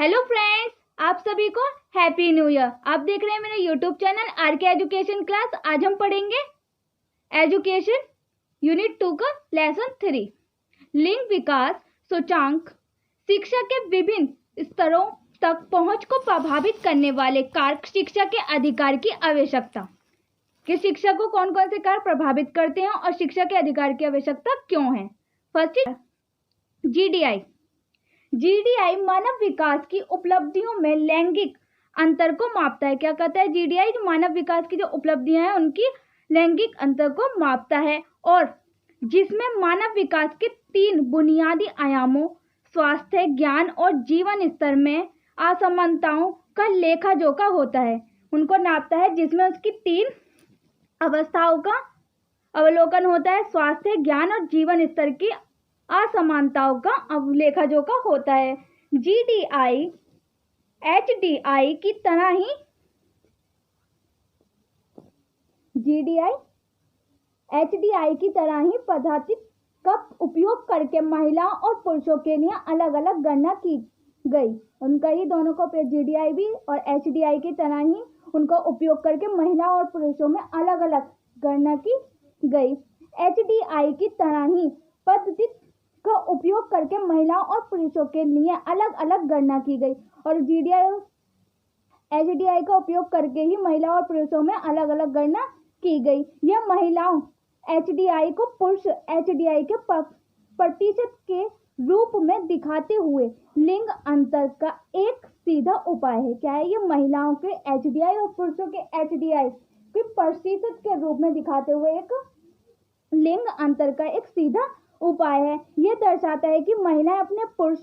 Hello friends, आप सभी को हैप्पी न्यू ईयर। आप देख रहे हैं मेरा YouTube channel RK education class. आज हम पढ़ेंगे एजुकेशन यूनिट 2 का लेसन 3 लिंग विकास सूचांक। शिक्षा के विभिन्न स्तरों तक पहुंच को प्रभावित करने वाले कारक शिक्षा के अधिकार की आवश्यकता। कि शिक्षा को कौन कौन से कारक प्रभावित करते हैं और शिक्षा के अधिकार की आवश्यकता क्यों है। First, GDI. जीडीआई मानव विकास की उपलब्धियों में लैंगिक अंतर को मापता है। क्या कहता है जीडीआई? जो मानव विकास की जो उपलब्धियां हैं उनकी लैंगिक अंतर को मापता है, और जिसमें मानव विकास के 3 बुनियादी आयामों स्वास्थ्य, ज्ञान और जीवन स्तर में असमानताओं का लेखा जोखा होता है, उनको नापता है, जिसमें उसकी 3 अवस्थाओं का अवलोकन होता है। स्वास्थ्य, ज्ञान और जीवन स्तर की असमानताओं का लेखा जोखा होता है। जीडीआई एचडीआई की तरह ही पद्धति का उपयोग करके महिलाओं और पुरुषों के लिए अलग अलग गणना की गई। उनका ही दोनों को जीडीआई भी और एचडीआई की तरह ही उनका उपयोग करके महिलाओं और पुरुषों में अलग अलग गणना की गई। एचडीआई की तरह ही पद्धति का उपयोग करके महिलाओं और पुरुषों के लिए अलग अलग गणना की गई, और एचडीआई का उपयोग करके ही महिलाओं और पुरुषों में अलग अलग गणना की गई। यह महिलाओं एचडीआई को पुरुष एचडीआई के प्रतिशत के रूप में दिखाते हुए लिंग अंतर का एक सीधा उपाय है। क्या है ये? महिलाओं के एचडीआई और पुरुषों के एचडीआई के प्रतिशत के रूप में दिखाते हुए एक लिंग अंतर का एक सीधा उपाय है। यह दर्शाता है कि महिलाएं अपने पुरुष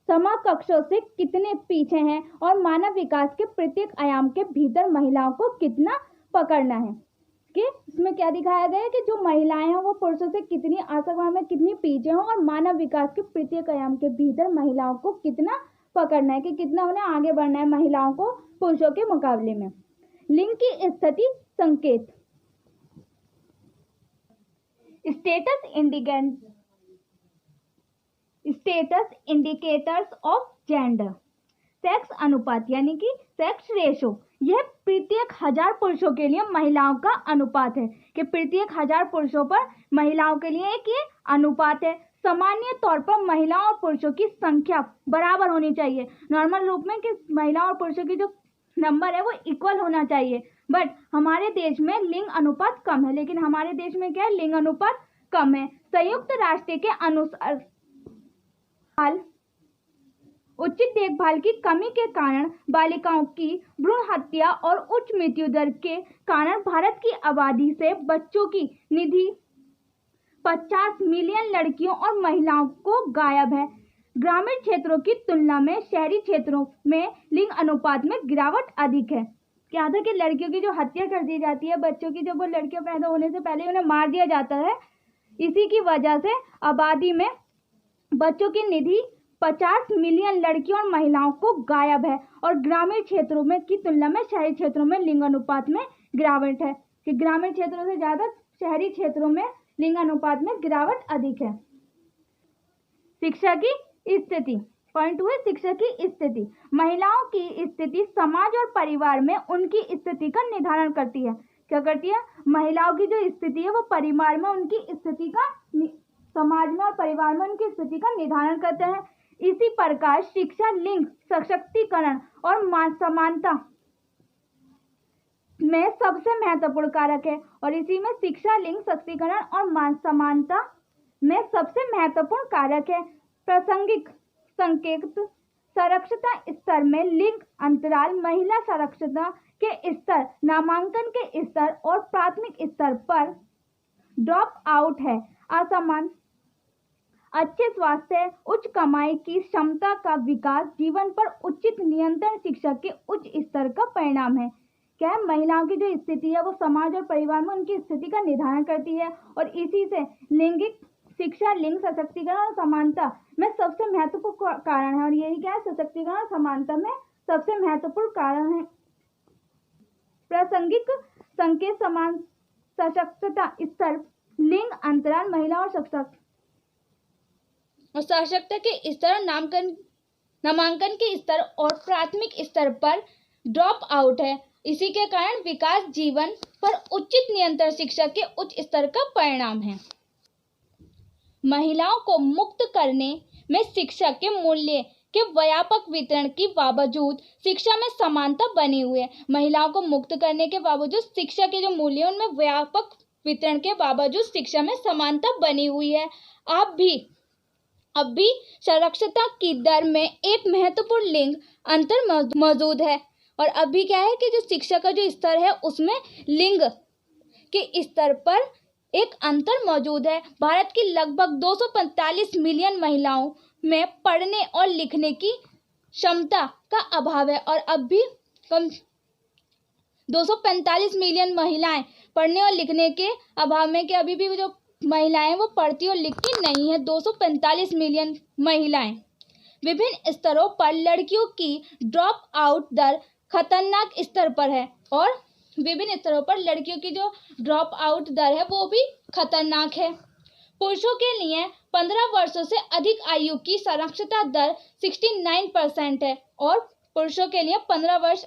समकक्षों से कितने पीछे हैं और मानव विकास के प्रत्येक आयाम के भीतर महिलाओं को कितना पकड़ना है। कि इसमें क्या दिखाया गया है कि जो महिलाएं हैं वो पुरुषों से कितनी आसमान में कितनी पीछे हैं, और मानव विकास के प्रत्येक आयाम के भीतर महिलाओं को कितना पकड़ना है, कि कितना उन्हें आगे बढ़ना है महिलाओं को पुरुषों के मुकाबले में। लिंग की स्थिति संकेत। Status indicators of gender. Sex अनुपात यानी कि सेक्स रेशो, यह प्रत्येक 1000 पुरुषों के लिए महिलाओं का अनुपात है। कि प्रत्येक 1000 पुरुषों पर महिलाओं के लिए एक ये अनुपात है। सामान्य तौर पर महिलाओं और पुरुषों की संख्या बराबर होनी चाहिए। नॉर्मल रूप में कि महिलाओं और पुरुषों की जो नंबर है वो इक्वल होना चाहिए, बट हमारे देश में लिंग अनुपात कम है। लेकिन हमारे देश में क्या है? लिंग अनुपात कम है। संयुक्त राष्ट्र के अनुसार उचित देखभाल की कमी के कारण बालिकाओं की भ्रूण हत्या और उच्च मृत्यु दर के कारण भारत की आबादी से बच्चों की निधि 50 मिलियन लड़कियों और महिलाओं को गायब है। ग्रामीण क्षेत्रों की तुलना में शहरी क्षेत्रों में लिंग अनुपात में गिरावट अधिक है। क्या था कि लड़कियों की जो हत्या कर दी जाती है, बच्चों की, जब वो लड़कियां पैदा होने से पहले उन्हें मार दिया जाता है, इसी की वजह से आबादी में बच्चों की निधि 50 मिलियन लड़कियों और महिलाओं को गायब है। और ग्रामीण क्षेत्रों में की तुलना में शहरी क्षेत्रों में लिंग अनुपात में गिरावट है, कि ग्रामीण क्षेत्रों से ज्यादा शहरी क्षेत्रों में लिंग अनुपात में गिरावट अधिक है। शिक्षा की स्थिति। पॉइंट 2 है शिक्षा की स्थिति। महिलाओं की स्थिति समाज और परिवार में उनकी स्थिति का निर्धारण करती है। क्या करती है? महिलाओं की जो स्थिति है वो परिवार में उनकी स्थिति का, समाज में और परिवार में उनकी स्थिति का निर्धारण करते हैं। इसी प्रकार शिक्षा लिंग सशक्तिकरण और समानता में सबसे महत्वपूर्ण कारक है, और इसी में शिक्षा लिंग सशक्तिकरण और समानता में सबसे महत्वपूर्ण कारक है। प्रासंगिक संकेत साक्षरता स्तर में लिंग अंतराल महिला साक्षरता के स्तर, नामांकन के स्तर और प्राथमिक स्तर पर ड्रॉप आउट है। असमान अच्छे स्वास्थ्य, उच्च कमाई की क्षमता का विकास जीवन पर उचित नियंत्रण शिक्षा के उच्च स्तर का परिणाम है। क्या है? महिलाओं की जो स्थिति है वो समाज और परिवार में उनकी स्थिति का निर्धारण करती है, और इसी से लैंगिक शिक्षा लिंग सशक्तिकरण और समानता में सबसे महत्वपूर्ण कारण है। और यही क्या है? सशक्तिकरण और समानता में सबसे महत्वपूर्ण कारण है। प्रासंगिक संकेत समान सशक्तता स्तर, लिंग अंतराल, महिला और और साक्षरता के स्तर नामांकन के स्तर और प्राथमिक स्तर पर ड्रॉप आउट है। इसी के कारण विकास जीवन पर उचित नियंत्रण शिक्षा के उच्च स्तर का परिणाम है। महिलाओं को मुक्त करने में शिक्षा के मूल्य के व्यापक वितरण के बावजूद शिक्षा में समानता बनी हुई है। महिलाओं को मुक्त करने के बावजूद शिक्षा के जो मूल्य उनमें व्यापक वितरण के बावजूद शिक्षा में समानता बनी हुई है। अब भी साक्षरता की दर में एक महत्वपूर्ण लिंग अंतर मौजूद है। और अभी क्या है कि जो शिक्षा का जो स्तर है उसमें लिंग के स्तर पर एक अंतर मौजूद है। भारत की लगभग 245 मिलियन महिलाओं में पढ़ने और लिखने की क्षमता का अभाव है। और अब भी कम 245 मिलियन महिलाएं पढ़ने और लिखने के अभाव में कि अभी भी जो महिलाएं वो पढ़ती और लिखती नहीं है। 245 मिलियन महिलाएं। विभिन्न स्तरों पर लड़कियों की ड्रॉप आउट दर खतरनाक स्तर पर है और विभिन्न स्तरों पर लड़कियों की जो ड्रॉप आउट दर है वो भी खतरनाक है। पुरुषों के लिए 15 वर्षों से अधिक आयु की साक्षरता दर 69% है और पुरुषों के लिए 15 वर्ष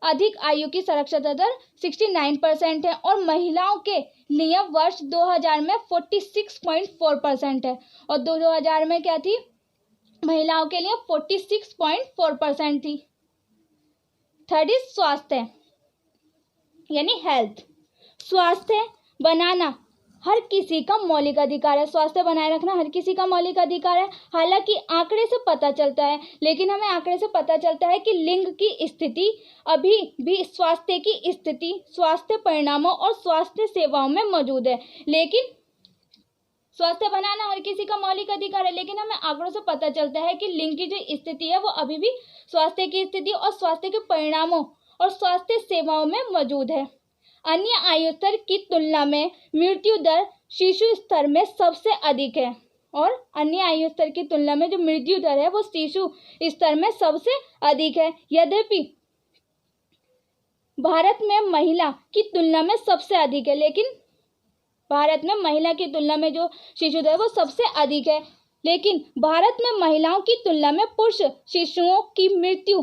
अधिक आयु की साक्षरता दर 69% है और महिलाओं के लिए वर्ष 2000 में 46.4% है और 2000 में क्या थी, महिलाओं के लिए 46.4% थी। थर्ड इज स्वास्थ्य यानी हेल्थ। स्वास्थ्य बनाना हर किसी का मौलिक अधिकार है। स्वास्थ्य बनाए रखना हर किसी का मौलिक अधिकार है। हालांकि आंकड़े से पता चलता है, लेकिन हमें आंकड़े से पता चलता है कि लिंग की स्थिति अभी भी स्वास्थ्य की स्थिति, स्वास्थ्य परिणामों और स्वास्थ्य सेवाओं में मौजूद है। लेकिन स्वास्थ्य बनाना हर किसी का मौलिक अधिकार है, लेकिन हमें आंकड़ों से पता चलता है कि लिंग की जो स्थिति है वो अभी भी स्वास्थ्य की स्थिति और स्वास्थ्य के परिणामों और स्वास्थ्य सेवाओं में मौजूद है। अन्य आयु स्तर की तुलना में मृत्यु दर शिशु स्तर में सबसे अधिक है और अन्य आयु स्तर की तुलना में जो मृत्यु दर है वो शिशु स्तर में सबसे अधिक है। यद्यपि भारत में महिला की तुलना में सबसे अधिक है, लेकिन भारत में महिला की तुलना में जो शिशु दर है वो सबसे अधिक है, लेकिन भारत में महिलाओं की तुलना में पुरुष शिशुओं की मृत्यु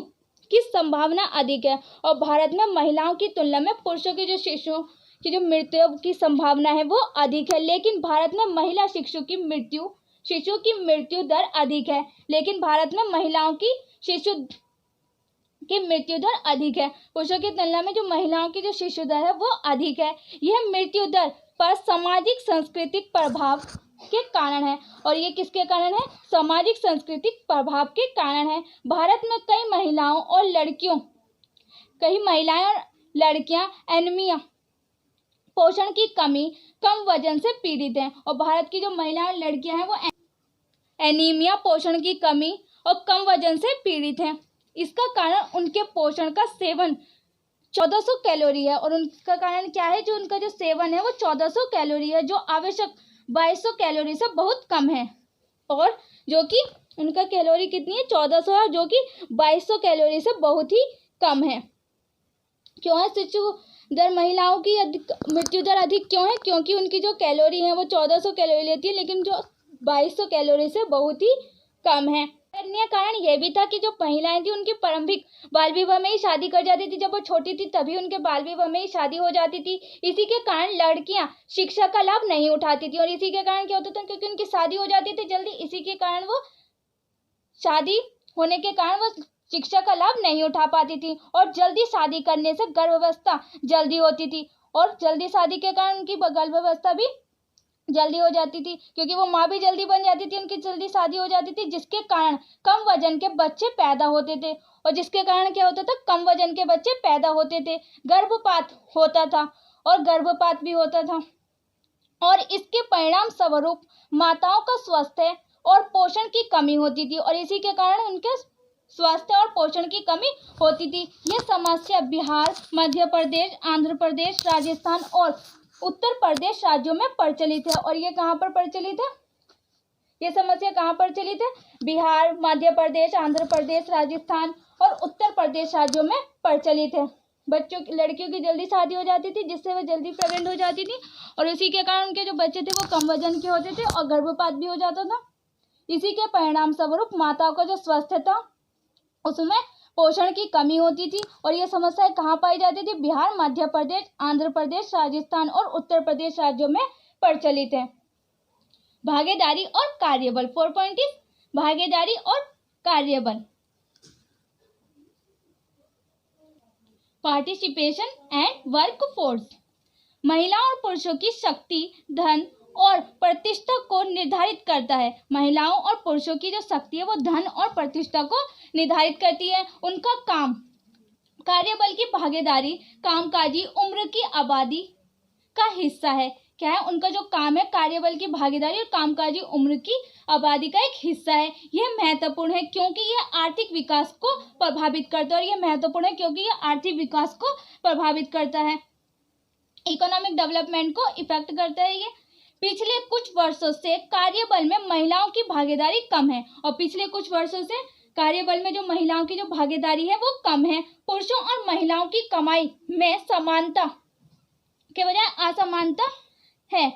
की संभावना अधिक है और भारत में महिलाओं की तुलना में पुरुषों की जो शिशुओं की जो मृत्यु की संभावना है वो अधिक है। लेकिन भारत में महिला शिशु की मृत्यु दर अधिक है, लेकिन भारत में महिलाओं की शिशु की मृत्यु दर अधिक है। पुरुषों की तुलना में जो महिलाओं की जो शिशु दर है वो अधिक है। यह मृत्यु दर पर सामाजिक सांस्कृतिक प्रभाव के कारण है और ये किसके कारण है? सामाजिक सांस्कृतिक प्रभाव के कारण है। भारत में कई महिलाएं और लड़कियां एनीमिया, पोषण की कमी, कम वजन से पीड़ित हैं और भारत की जो महिलाएं और लड़कियां हैं वो एनीमिया, पोषण की कमी और कम वजन से पीड़ित हैं। इसका कारण उनके पोषण का सेवन 1400 कैलोरी है और उनका कारण क्या है? जो उनका जो सेवन है वो 1400 कैलोरी है, जो आवश्यक 2200 कैलोरी से बहुत कम है और जो कि उनका कैलोरी कितनी है? 1400 है, जो कि 2200 कैलोरी से बहुत ही कम है। क्यों है शिशु दर महिलाओं की मृत्यु दर अधिक क्यों है? क्योंकि उनकी जो कैलोरी है वो 1400 कैलोरी लेती है, लेकिन जो 2200 कैलोरी से बहुत ही कम है। अन्य कारण यह भी था कि जो महिलाएं थी उनकी प्रारंभिक बाल विवाह में ही शादी कर जाती थी। जब वो छोटी थी तभी उनके बाल विवाह में ही शादी हो जाती थी। इसी के कारण लड़कियां शिक्षा का लाभ नहीं उठाती थी और इसी के कारण क्या होता था? क्योंकि उनकी शादी हो जाती थी जल्दी, इसी के कारण वो शादी होने के कारण वो शिक्षा का लाभ नहीं उठा पाती थी और जल्दी शादी करने से गर्भावस्था जल्दी होती थी और जल्दी शादी के कारण उनकी गर्भावस्था भी जल्दी हो जाती थी, क्योंकि वो माँ भी जल्दी बन जाती थी, उनकी जल्दी शादी हो जाती थी, जिसके कारण कम वजन के बच्चे पैदा होते थे और जिसके कारण क्या होता था? कम वजन के बच्चे पैदा होते थे, गर्भपात होता था और गर्भपात भी होता था और इसके परिणाम स्वरूप माताओं का स्वास्थ्य और पोषण की कमी होती थी और इसी के कारण उनके स्वास्थ्य और पोषण की कमी होती थी। यह समस्या बिहार, मध्य प्रदेश, आंध्र प्रदेश, राजस्थान और उत्तर प्रदेश राज्यों में प्रचलित है और ये कहाँ पर प्रचलित है? ये समस्या कहाँ प्रचलित है? बिहार, मध्य प्रदेश, आंध्र प्रदेश, राजस्थान और उत्तर प्रदेश राज्यों में प्रचलित है। लड़कियों की जल्दी शादी हो जाती थी, जिससे वह जल्दी प्रेग्नेंट हो जाती थी और इसी के कारण उनके जो बच्चे थे वो कम वजन के होते थे और गर्भपात भी हो जाता था। इसी के परिणाम स्वरूप माताओं का जो स्वास्थ्य था उसमें पोषण की कमी होती थी। और ये समस्याएं कहाँ पाई जाती थी? बिहार, मध्य प्रदेश, आंध्र प्रदेश, राजस्थान और उत्तर प्रदेश राज्यों में प्रचलित है। भागीदारी और कार्यबल 4 पॉइंट इज भागीदारी और कार्यबल। Participation and work force. महिलाओं और पुरुषों की शक्ति, धन और प्रतिष्ठा को निर्धारित करता है। महिलाओं और पुरुषों की जो शक्ति है वो धन और प्रतिष्ठा को निर्धारित करती है। उनका काम, कार्यबल की भागीदारी कामकाजी उम्र की आबादी का हिस्सा है। क्या है? उनका जो काम है कार्यबल की भागीदारी और कामकाजी उम्र की आबादी का एक हिस्सा है। यह महत्वपूर्ण है क्योंकि यह आर्थिक विकास को प्रभावित करता है। और यह महत्वपूर्ण है क्योंकि यह आर्थिक विकास को प्रभावित करता है, इकोनॉमिक डेवलपमेंट को इफेक्ट करता है। ये पिछले कुछ वर्षों से कार्यबल में महिलाओं की भागीदारी कम है। और पिछले कुछ वर्षों से कार्यबल में जो महिलाओं की जो भागीदारी है वो कम है। पुरुषों और महिलाओं की कमाई में समानता के बजाय असमानता है।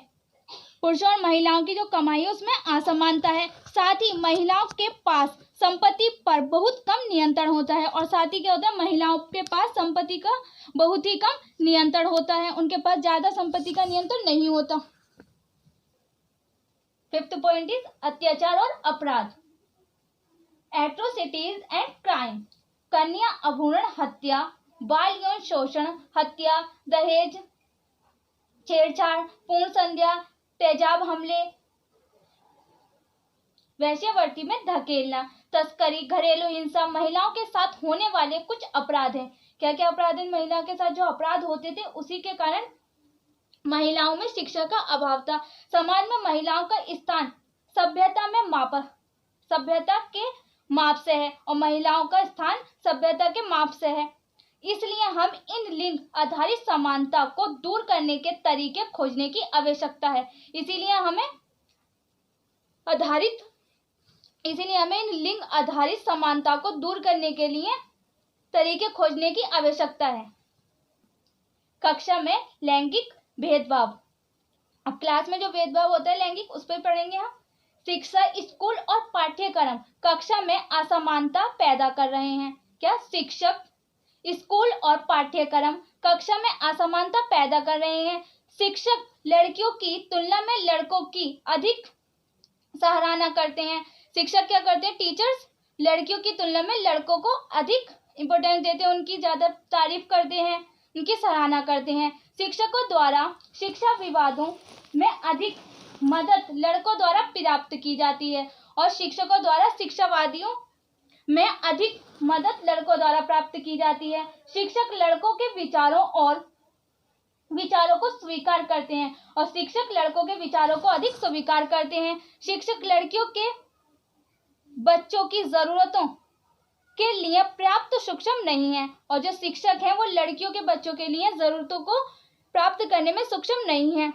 पुरुषों और महिलाओं की जो कमाई है उसमें असमानता है। साथ ही महिलाओं के पास संपत्ति पर बहुत कम नियंत्रण होता है। और साथ ही क्या होता है? महिलाओं के पास संपत्ति का बहुत ही कम नियंत्रण होता है। उनके पास ज्यादा संपत्ति का नियंत्रण नहीं होता। 5th पॉइंट इज अत्याचार और अपराध। Atrocities and crime. कन्या अपहरण, हत्या, बाल यौन शोषण, हत्या, दहेज, छेड़छाड़, पूर्ण संध्या, तेजाब हमले, वेश्यावृत्ति में धकेलना, तस्करी, घरेलू हिंसा महिलाओं के साथ होने वाले कुछ अपराध हैं। क्या क्या अपराध हैं? महिलाओं के साथ जो अपराध होते थे उसी के कारण महिलाओं में शिक्षा का अभाव था। समाज में महिलाओं का स्थान सभ्यता के माप से है और महिलाओं का स्थान सभ्यता के माप से है। इसलिए हम इन लिंग आधारित समानता को दूर करने के तरीके खोजने की आवश्यकता है। इसीलिए हमें इन लिंग आधारित समानता को दूर करने के लिए तरीके खोजने की आवश्यकता है। कक्षा में लैंगिक भेदभाव। अब क्लास में जो भेदभाव होता है लैंगिक, उस पर पढ़ेंगे हम। शिक्षा, स्कूल और पाठ्यक्रम कक्षा में असमानता पैदा कर रहे हैं। क्या? शिक्षक, स्कूल और पाठ्यक्रम कक्षा में असमानता पैदा कर रहे हैं। शिक्षक लड़कियों की तुलना में लड़कों की अधिक सराहना करते हैं। शिक्षक क्या करते हैं? टीचर्स लड़कियों की तुलना में लड़कों को अधिक इंपॉर्टेंस देते हैं, उनकी ज्यादा तारीफ करते हैं, उनकी सराहना करते हैं। शिक्षकों द्वारा शिक्षा विवादों में अधिक मदद लड़कों द्वारा प्राप्त की जाती है और शिक्षकों द्वारा शिक्षावादियों में अधिक मदद लड़कों द्वारा प्राप्त की जाती है। शिक्षक लड़कों के विचारों को स्वीकार करते हैं और शिक्षक लड़कों के विचारों को अधिक स्वीकार करते हैं। शिक्षक लड़कियों के बच्चों की जरूरतों के लिए पर्याप्त सक्षम नहीं है और जो शिक्षक हैं वो लड़कियों के बच्चों के लिए जरूरतों को प्राप्त करने में सक्षम नहीं है।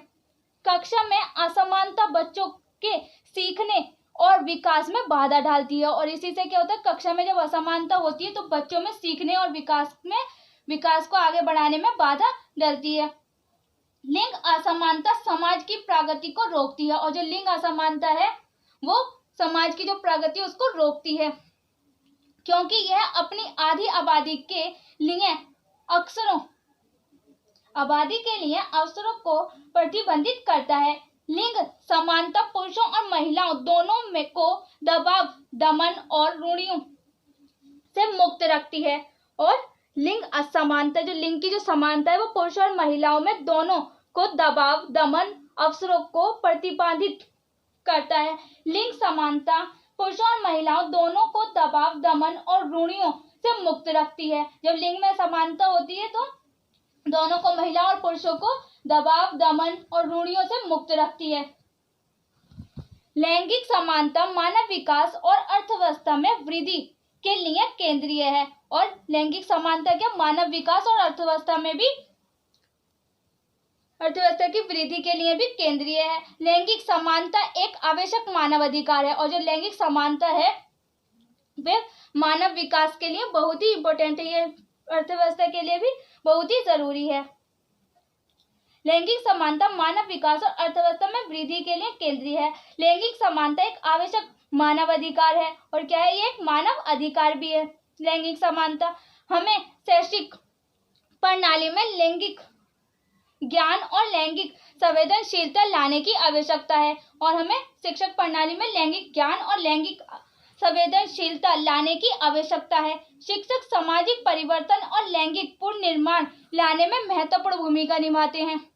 कक्षा में असमानता बच्चों के सीखने और विकास में बाधा डालती है और इसी से क्या होता है? कक्षा में जब असमानता होती है तो बच्चों में सीखने और विकास को आगे बढ़ाने में बाधा डालती है। लिंग असमानता समाज की प्रगति को रोकती है और जो लिंग असमानता है वो समाज की जो प्रगति उसको रोकती है क्योंकि यह अपनी आधी आबादी के लिए अवसरों को प्रतिबंधित करता है। लिंग समानता पुरुषों और महिलाओं दोनों में को दबाव, दमन और रूढ़ियों से मुक्त रखती है और लिंग असमानता, जो लिंग की जो समानता है वो पुरुषों और महिलाओं में दोनों को दबाव, दमन, अवसरों को प्रतिबंधित करता है। लिंग समानता पुरुषों और महिलाओं दोनों को दबाव, दमन और रूढ़ियों से मुक्त रखती है। जब लिंग में समानता होती है तो दोनों को, महिला और पुरुषों को दबाव, दमन और रूढ़ियों से मुक्त रखती है। लैंगिक समानता मानव विकास और अर्थव्यवस्था में वृद्धि के लिए केंद्रीय है और लैंगिक समानता क्या? मानव विकास और अर्थव्यवस्था की वृद्धि के लिए भी केंद्रीय है। लैंगिक समानता एक आवश्यक मानव अधिकार है और जो लैंगिक समानता है वे मानव विकास के लिए बहुत ही इम्पोर्टेंट है, ये अर्थव्यवस्था के लिए भी बहुत ही जरूरी है। लैंगिक समानता मानव विकास और अर्थव्यवस्था में वृद्धि के लिए केंद्रीय है। लैंगिक समानता एक आवश्यक मानव अधिकार है। और क्या है, ये एक मानव अधिकार भी है। लैंगिक समानता, हमें शैक्षिक प्रणाली में लैंगिक ज्ञान और लैंगिक संवेदनशीलता लाने की आवश्यकता है। और हमें शिक्षक प्रणाली में लैंगिक ज्ञान और लैंगिक संवेदनशीलता लाने की आवश्यकता है। शिक्षक सामाजिक परिवर्तन और लैंगिक पुनर्निर्माण लाने में महत्वपूर्ण भूमिका निभाते हैं।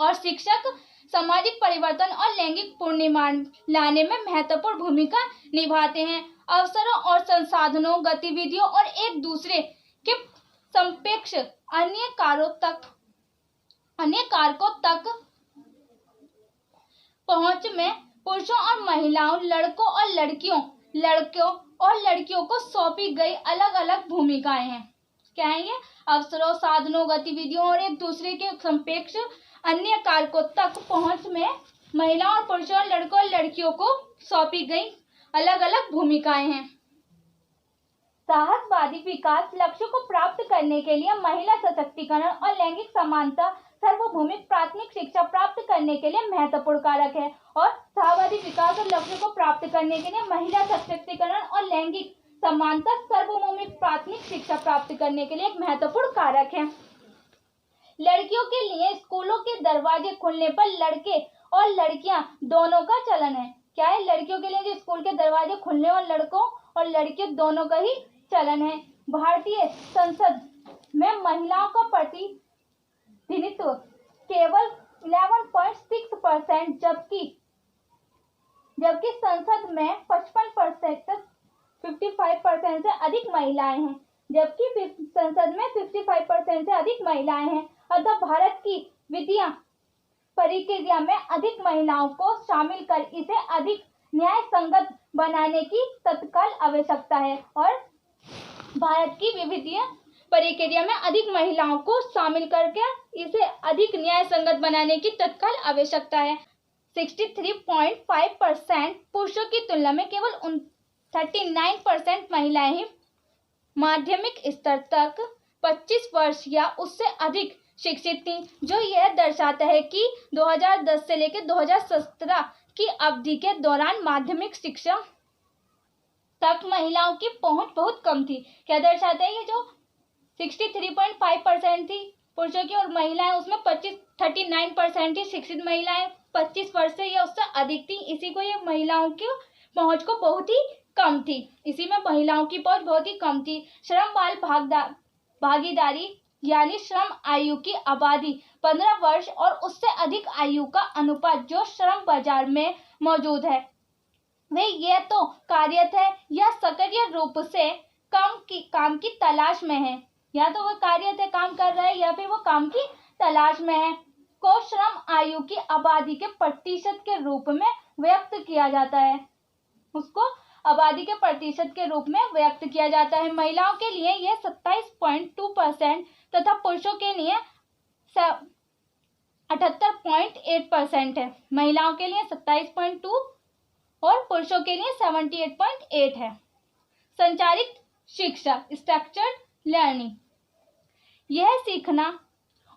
और शिक्षक सामाजिक परिवर्तन और लैंगिक पुनर्निर्माण लाने में महत्वपूर्ण भूमिका निभाते हैं। अवसरों और संसाधनों, गतिविधियों और एक दूसरे के सापेक्ष अन्य कारकों तक पहुंच में पुरुषों और महिलाओं, लड़कों और लड़कियों को सौंपी गई अलग अलग भूमिकाएं हैं। क्या है ये? अवसरों, साधनों, गतिविधियों और एक दूसरे के सापेक्ष अन्य कारकों तक पहुंच में महिलाओं और पुरुषों, लड़कों और लड़कियों को सौंपी गई अलग अलग भूमिकाएं हैं। साहसवादी विकास लक्ष्यों को प्राप्त करने के लिए महिला सशक्तिकरण और लैंगिक समानता सार्वभौमिक प्राथमिक शिक्षा प्राप्त करने के लिए महत्वपूर्ण कारक है। और साहसवादी विकास और लक्ष्यों को प्राप्त करने के लिए महिला सशक्तिकरण और लैंगिक समानता सार्वभौमिक प्राथमिक शिक्षा प्राप्त करने के लिए एक महत्वपूर्ण कारक है। लड़कियों के लिए स्कूलों के दरवाजे खुलने पर लड़के और लड़कियां दोनों का चलन है। क्या है? लड़कियों के लिए जो स्कूल के दरवाजे खुलने और लड़कों और लड़कियों दोनों का ही चलन है। भारतीय संसद में महिलाओं का प्रतिनिधित्व केवल 11.6%, जबकि संसद में 55% से अधिक महिलाएं हैं। जबकि संसद में 55% से अधिक महिलाएं हैं। अतः भारत की विद्या प्रक्रिया में अधिक महिलाओं को शामिल कर इसे अधिक न्याय संगत बनाने की तत्काल आवश्यकता है। और भारत की विद्या प्रक्रिया में अधिक महिलाओं को शामिल करके इसे अधिक न्याय संगत बनाने की तत्काल आवश्यकता है। 63.5% पुरुषों की तुलना में केवल 39% महिलाएं ही माध्यमिक स्तर तक 25 वर्ष या उससे अधिक शिक्षित थी, जो यह दर्शाता है कि 2010 से लेकर 2017 की अवधि के दौरान माध्यमिक शिक्षा तक महिलाओं की पहुंच बहुत कम थी। क्या दर्शाता है? ये जो 63.5% थी पुरुषों की और महिलाएं, उसमें 39% ही शिक्षित महिलाएं 25 वर्ष से या उससे अधिक थी। इसी को ये महिलाओं की पहुंच को बहुत ही कम थी, इसी में महिलाओं की पहुंच बहुत ही कम थी। श्रम बाल भागीदारी यानी श्रम आयु की आबादी 15 वर्ष और उससे अधिक आयु का अनुपात जो श्रम बाजार में मौजूद है, वे यह तो कार्यरत है या सक्रिय रूप से काम की तलाश में है। या तो वो कार्यरत है, काम कर रहा है, या फिर वो काम की तलाश में है, को श्रम आयु की आबादी के प्रतिशत के रूप में व्यक्त किया जाता है। उसको आबादी के प्रतिशत के रूप में व्यक्त किया जाता है। महिलाओं के लिए यह 27.2% तथा पुरुषों के लिए 78.8% है। महिलाओं के लिए 27.2 और पुरुषों के लिए 78.8 है। संचारित शिक्षा, स्ट्रक्चर्ड लर्निंग, यह सीखना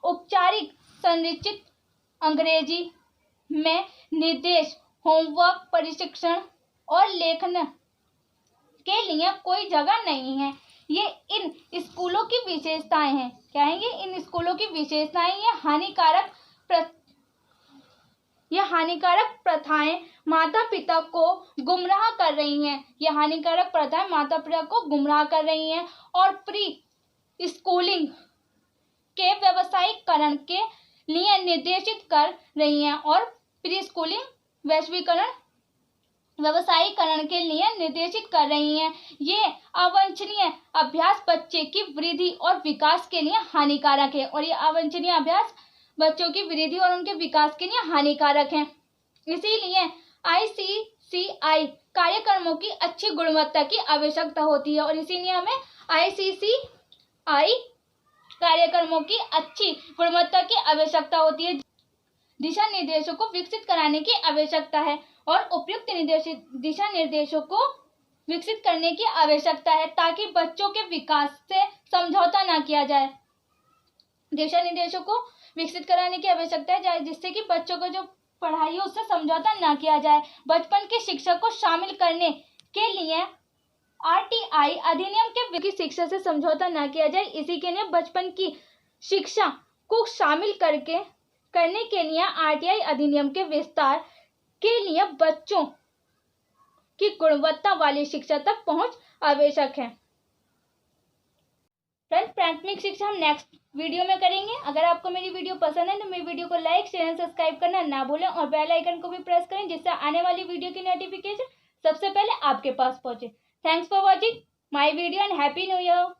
औपचारिक संरचित अंग्रेजी में निर्देश, होमवर्क, प्रशिक्षण और लेखन के लिए कोई जगह नहीं है। ये इन स्कूलों की विशेषताएं हैं। क्या है ये? इन स्कूलों की विशेषताएं। ये हानिकारक प्रथाएं माता पिता को गुमराह कर रही हैं। ये हानिकारक प्रथाएं माता पिता को गुमराह कर रही हैं और प्री स्कूलिंग के व्यावसायीकरण के लिए निर्देशित कर रही हैं और प्री स्कूलिंग व्यवसायीकरण के लिए निर्देशित कर रही हैं। ये अवांछनीय अभ्यास बच्चे की वृद्धि और विकास के लिए हानिकारक है और ये अवांछनीय अभ्यास बच्चों की वृद्धि और उनके विकास के लिए हानिकारक है। इसीलिए ICCI कार्यक्रमों की अच्छी गुणवत्ता की आवश्यकता होती है और इसीलिए हमें ICCI कार्यक्रमों की अच्छी गुणवत्ता की आवश्यकता होती है। दिशा निर्देशों को विकसित कराने की आवश्यकता है और उपयुक्त दिशा निर्देशों को विकसित करने की आवश्यकता है ताकि बच्चों के विकास से समझौता ना किया जाए। दिशा निर्देशों को विकसित कराने की आवश्यकता है जिससे कि बच्चों को जो पढ़ाइयों से समझौता न किया जाए। बचपन की शिक्षा को शामिल करने के लिए आरटीआई अधिनियम की शिक्षा से समझौता न किया जाए। इसी के लिए बचपन की शिक्षा को शामिल करने के लिए आरटीआई अधिनियम के विस्तार के लिए बच्चों की गुणवत्ता वाली शिक्षा तक पहुंच आवश्यक है। फ्रेंड्स, प्राथमिक शिक्षा हम नेक्स्ट वीडियो में करेंगे। अगर आपको मेरी वीडियो पसंद है तो मेरी वीडियो को लाइक, शेयर एंड सब्सक्राइब करना ना भूलें और बेल आइकन को भी प्रेस करें, जिससे आने वाली वीडियो की नोटिफिकेशन सबसे पहले आपके पास पहुंचे। Thanks for watching my video and happy new year.